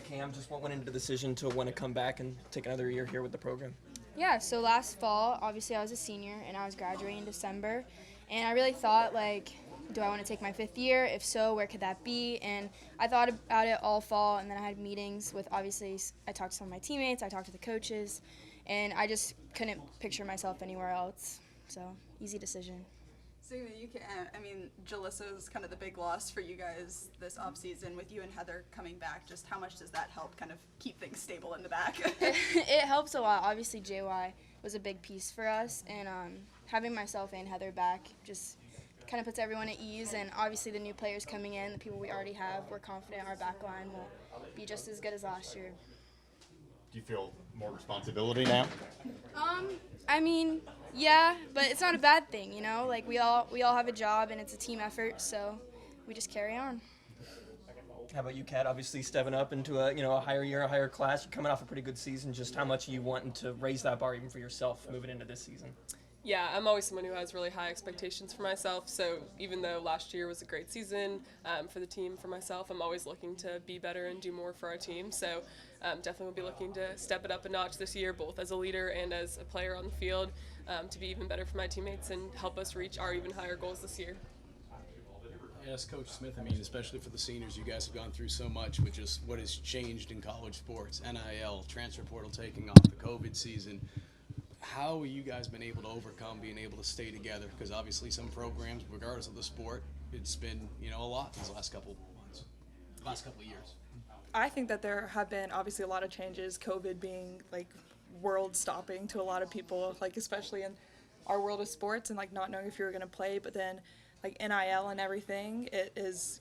Cam, just what went into the decision to want to come back and take another year here with the program? Yeah, so last fall, obviously I was a senior and I was graduating in December. And I really thought, like, do I want to take my 5th year? If so, where could that be? And I thought about it all fall, and then I had meetings with, obviously, I talked to some of my teammates, I talked to the coaches, and I just couldn't picture myself anywhere else. So, easy decision. So you can, Jalissa's kind of the big loss for you guys this offseason with you and Heather coming back. Just how much does that help kind of keep things stable in the back? It helps a lot. Obviously, JY was a big piece for us, and having myself and Heather back just kind of puts everyone at ease. And obviously, the new players coming in, the people we already have, we're confident our back line will be just as good as last year. Do you feel more responsibility now? Yeah, but it's not a bad thing, you know? Like, we all have a job, and it's a team effort, so we just carry on. How about you, Kat? Obviously stepping up into a higher year, a higher class. You're coming off a pretty good season. Just how much are you wanting to raise that bar even for yourself moving into this season? Yeah, I'm always someone who has really high expectations for myself. So even though last year was a great season for the team, for myself, I'm always looking to be better and do more for our team. So definitely will be looking to step it up a notch this year, both as a leader and as a player on the field, to be even better for my teammates and help us reach our even higher goals this year. Yes, Coach Smith, especially for the seniors, you guys have gone through so much with just what has changed in college sports, NIL, transfer portal taking off, the COVID season. How have you guys been able to overcome being able to stay together? Because obviously some programs, regardless of the sport, it's been, a lot these last couple of months, last couple of years. I think that there have been obviously a lot of changes, COVID being like world stopping to a lot of people, like especially in our world of sports and like not knowing if you were going to play, but then like NIL and everything,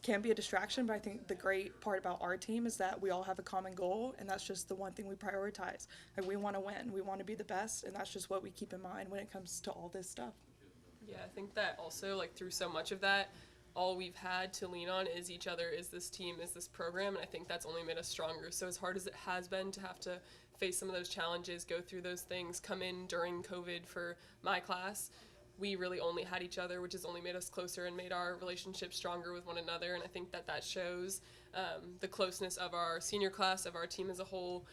can be a distraction, but I think the great part about our team is that we all have a common goal, and that's just the one thing we prioritize. Like, we want to win, we want to be the best, and that's just what we keep in mind when it comes to all this stuff. Yeah, I think that also, like, through so much of that, all we've had to lean on is each other, is this team, is this program, and I think that's only made us stronger. So as hard as it has been to have to face some of those challenges, go through those things, come in during COVID for my class, we really only had each other, which has only made us closer and made our relationship stronger with one another. And I think that shows the closeness of our senior class, of our team as a whole,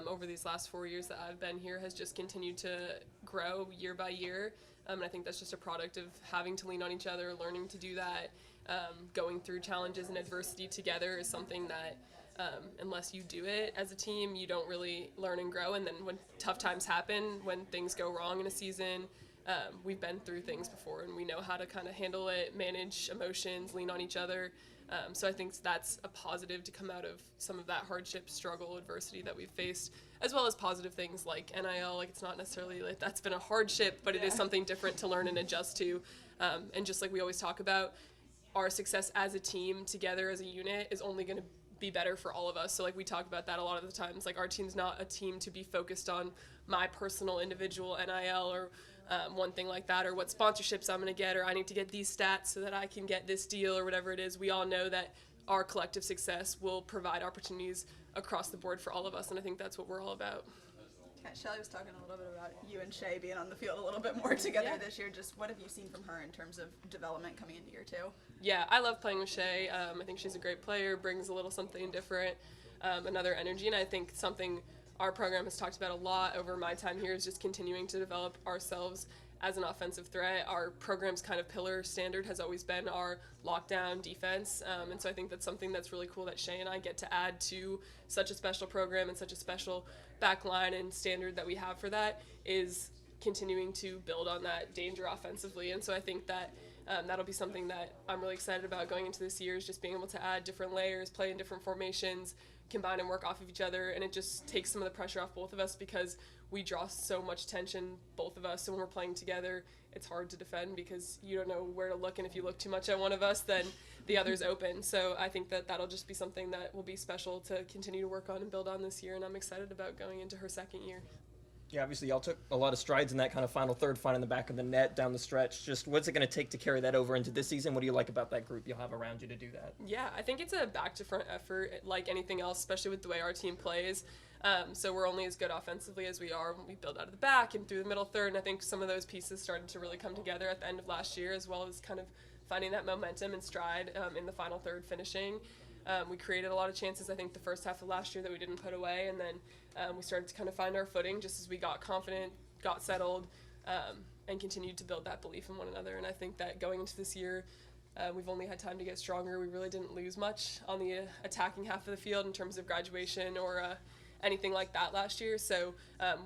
over these last 4 years that I've been here, has just continued to grow year by year. And I think that's just a product of having to lean on each other, learning to do that, going through challenges and adversity together is something that unless you do it as a team, you don't really learn and grow. And then when tough times happen, when things go wrong in a season, we've been through things before, and we know how to kind of handle it, manage emotions, lean on each other. So I think that's a positive to come out of some of that hardship, struggle, adversity that we've faced, as well as positive things like NIL. Like, it's not necessarily like that's been a hardship, but it is something different to learn and adjust to. And just like we always talk about, our success as a team together as a unit is only going to be better for all of us. So like we talk about that a lot of the times. Like, our team's not a team to be focused on my personal individual NIL or one thing like that, or what sponsorships I'm going to get, or I need to get these stats so that I can get this deal, or whatever it is. We all know that our collective success will provide opportunities across the board for all of us, and I think that's what we're all about. Shelly was talking a little bit about you and Shay being on the field a little bit more together this year. Just what have you seen from her in terms of development coming into year 2? Yeah, I love playing with Shay. I think she's a great player, brings a little something different, another energy, and I think something our program has talked about a lot over my time here is just continuing to develop ourselves as an offensive threat. Our program's kind of pillar standard has always been our lockdown defense, and so I think that's something that's really cool that Shay and I get to add to such a special program and such a special back line and standard that we have for that, is continuing to build on that danger offensively. And so I think that that'll be something that I'm really excited about going into this year, is just being able to add different layers, play in different formations, combine and work off of each other, and it just takes some of the pressure off both of us because we draw so much tension, both of us. So when we're playing together, it's hard to defend because you don't know where to look, and if you look too much at one of us, then the other's open. So I think that'll just be something that will be special to continue to work on and build on this year, and I'm excited about going into her second year. Yeah, obviously y'all took a lot of strides in that kind of final third, finding the back of the net down the stretch. Just what's it going to take to carry that over into this season? What do you like about that group you'll have around you to do that? Yeah, I think it's a back-to-front effort like anything else, especially with the way our team plays. So we're only as good offensively as we are when we build out of the back and through the middle third, and I think some of those pieces started to really come together at the end of last year, as well as kind of finding that momentum and stride in the final third finishing. We created a lot of chances, I think, the first half of last year that we didn't put away, and then we started to kind of find our footing just as we got confident, got settled, and continued to build that belief in one another. And I think that going into this year, we've only had time to get stronger. We really didn't lose much on the attacking half of the field in terms of graduation or anything like that last year. So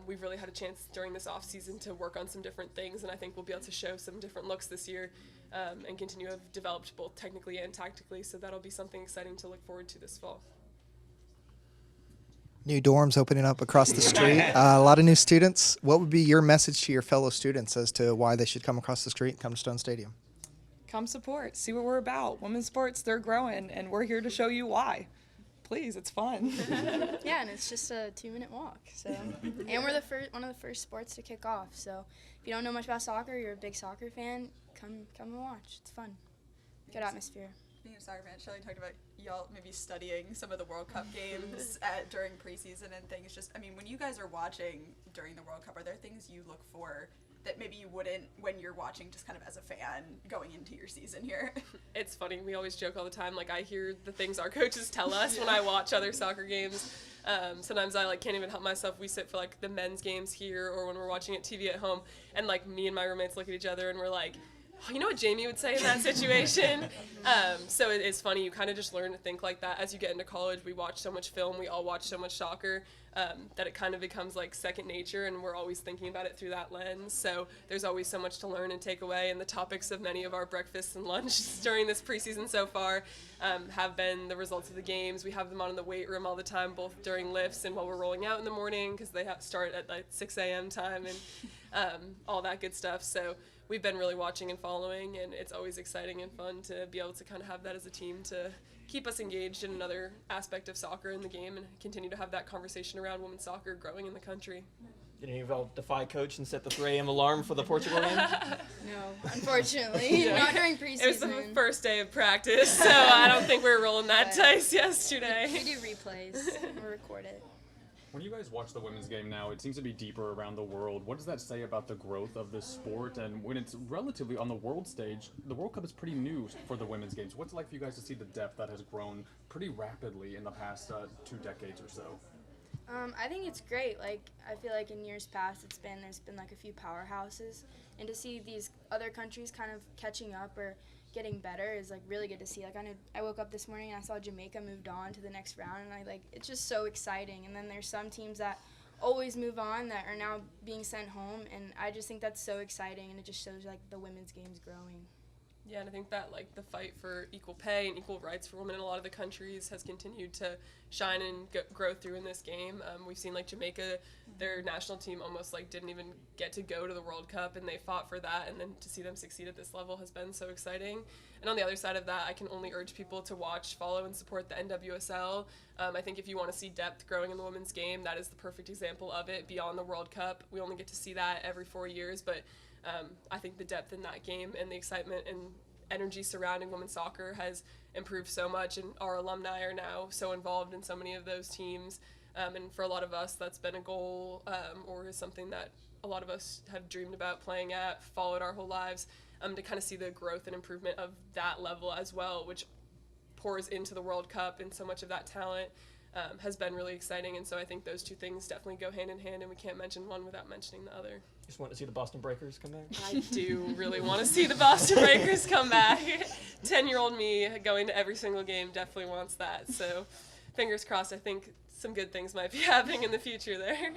we've really had a chance during this offseason to work on some different things, and I think we'll be able to show some different looks this year and continue to have developed both technically and tactically. So that'll be something exciting to look forward to this fall. New dorms opening up across the street, a lot of new students. What would be your message to your fellow students as to why they should come across the street and come to Stone Stadium? Come support, see what we're about. Women's sports, they're growing, and we're here to show you why. Please, it's fun. Yeah, and it's just a 2-minute walk. So, and we're one of the first sports to kick off. So, if you don't know much about soccer, you're a big soccer fan, come and watch. It's fun. Good atmosphere. Being a soccer fan, Shelly talked about y'all maybe studying some of the World Cup games during preseason and things. Just, I mean, when you guys are watching during the World Cup, are there things you look for that maybe you wouldn't when you're watching just kind of as a fan going into your season here? It's funny. We always joke all the time. Like, I hear the things our coaches tell us when I watch other soccer games. Sometimes I can't even help myself. We sit for the men's games here, or when we're watching it TV at home, and me and my roommates look at each other and we're like, oh, you know what Jamie would say in that situation? So it's funny. You kind of just learn to think like that as you get into college. We watch so much film. We all watch so much soccer that it kind of becomes second nature, and we're always thinking about it through that lens. So there's always so much to learn and take away, and the topics of many of our breakfasts and lunch during this preseason so far have been the results of the games. We have them on in the weight room all the time, both during lifts and while we're rolling out in the morning, because they start at 6 a.m. time and all that good stuff. So we've been really watching and following, and it's always exciting and fun to be able to kind of have that as a team to keep us engaged in another aspect of soccer in the game and continue to have that conversation around women's soccer growing in the country. Did any of y'all defy coach and set the 3 a.m. alarm for the Portugal game? No, unfortunately, not during preseason. It was the first day of practice, so I don't think we were rolling that dice yesterday. We do replays. We record it. When you guys watch the women's game now, it seems to be deeper around the world. What does that say about the growth of this sport? And when it's relatively on the world stage, the World Cup is pretty new for the women's games. What's it like for you guys to see the depth that has grown pretty rapidly in the past 2 decades or so? I think it's great. I feel like in years past there's been a few powerhouses, and to see these other countries kind of catching up or getting better is really good to see. I woke up this morning and I saw Jamaica moved on to the next round, and it's just so exciting. And then there's some teams that always move on that are now being sent home, and I just think that's so exciting, and it just shows the women's game's growing. Yeah, and I think that the fight for equal pay and equal rights for women in a lot of the countries has continued to shine and grow through in this game. We've seen Jamaica, their national team almost didn't even get to go to the World Cup, and they fought for that, and then to see them succeed at this level has been so exciting. And on the other side of that, I can only urge people to watch, follow, and support the NWSL. I think if you want to see depth growing in the women's game, that is the perfect example of it beyond the World Cup. We only get to see that every 4 years, but I think the depth in that game and the excitement and energy surrounding women's soccer has improved so much, and our alumni are now so involved in so many of those teams. And for a lot of us, that's been a goal or is something that a lot of us have dreamed about playing at, followed our whole lives, to kind of see the growth and improvement of that level as well, which pours into the World Cup, and so much of that talent has been really exciting. And so I think those two things definitely go hand in hand, and we can't mention one without mentioning the other. Just want to see the Boston Breakers come back? I do really want to see the Boston Breakers come back. 10-year-old me going to every single game definitely wants that. So fingers crossed. I think some good things might be happening in the future there.